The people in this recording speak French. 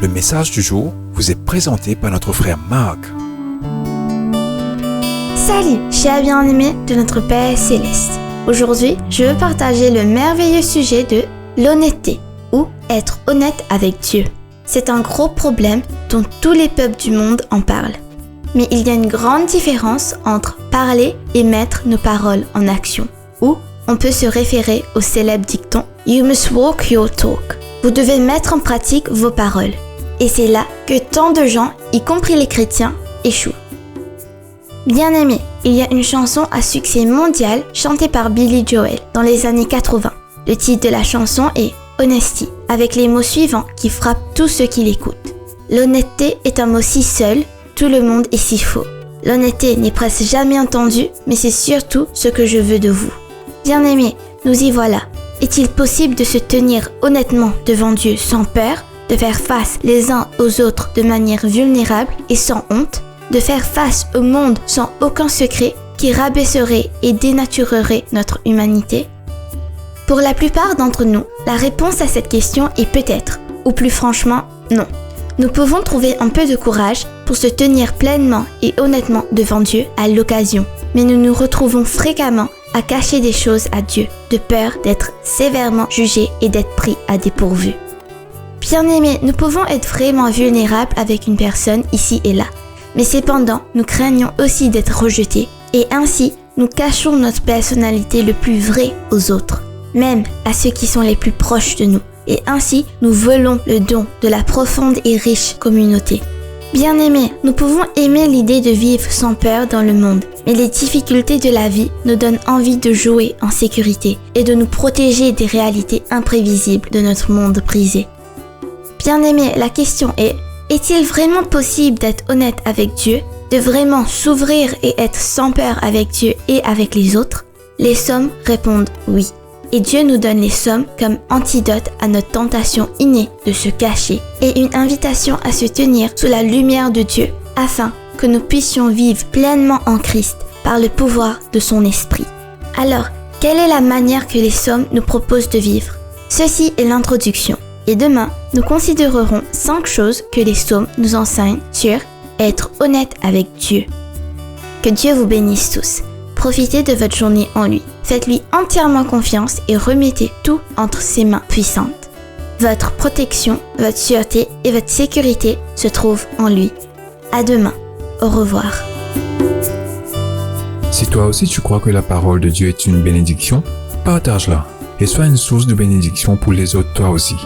Le message du jour vous est présenté par notre frère Marc. Salut, chers bien-aimés de notre Père Céleste. Aujourd'hui, je veux partager le merveilleux sujet de l'honnêteté ou être honnête avec Dieu. C'est un gros problème dont tous les peuples du monde en parlent. Mais il y a une grande différence entre parler et mettre nos paroles en action. Ou on peut se référer au célèbre dicton « You must walk your talk ». Vous devez mettre en pratique vos paroles. Et c'est là que tant de gens, y compris les chrétiens, échouent. Bien-aimés, il y a une chanson à succès mondial chantée par Billy Joel dans les années 80. Le titre de la chanson est « Honesty » avec les mots suivants qui frappent tous ceux qui l'écoutent. L'honnêteté est un mot si seul, tout le monde est si faux. L'honnêteté n'est presque jamais entendue, mais c'est surtout ce que je veux de vous. Bien-aimés, nous y voilà. Est-il possible de se tenir honnêtement devant Dieu sans peur, de faire face les uns aux autres de manière vulnérable et sans honte, de faire face au monde sans aucun secret qui rabaisserait et dénaturerait notre humanité? Pour la plupart d'entre nous, la réponse à cette question est peut-être, ou plus franchement, non. Nous pouvons trouver un peu de courage pour se tenir pleinement et honnêtement devant Dieu à l'occasion, mais nous nous retrouvons fréquemment à cacher des choses à Dieu, de peur d'être sévèrement jugés et d'être pris à dépourvu. Bien-aimés, nous pouvons être vraiment vulnérables avec une personne ici et là, mais cependant, nous craignons aussi d'être rejetés, et ainsi, nous cachons notre personnalité le plus vrai aux autres, même à ceux qui sont les plus proches de nous, et ainsi, nous volons le don de la profonde et riche communauté. Bien-aimés, nous pouvons aimer l'idée de vivre sans peur dans le monde, mais les difficultés de la vie nous donnent envie de jouer en sécurité et de nous protéger des réalités imprévisibles de notre monde brisé. Bien-aimés, la question est-il vraiment possible d'être honnête avec Dieu, de vraiment s'ouvrir et être sans peur avec Dieu et avec les autres? Les sommes répondent oui. Et Dieu nous donne les sommes comme antidote à notre tentation innée de se cacher et une invitation à se tenir sous la lumière de Dieu afin que nous puissions vivre pleinement en Christ par le pouvoir de son esprit. Alors, quelle est la manière que les sommes nous proposent de vivre? Ceci est l'introduction. Et demain, nous considérerons 5 choses que les psaumes nous enseignent sur être honnête avec Dieu. Que Dieu vous bénisse tous. Profitez de votre journée en lui. Faites-lui entièrement confiance et remettez tout entre ses mains puissantes. Votre protection, votre sûreté et votre sécurité se trouvent en lui. À demain. Au revoir. Si toi aussi tu crois que la parole de Dieu est une bénédiction, partage-la et sois une source de bénédiction pour les autres toi aussi.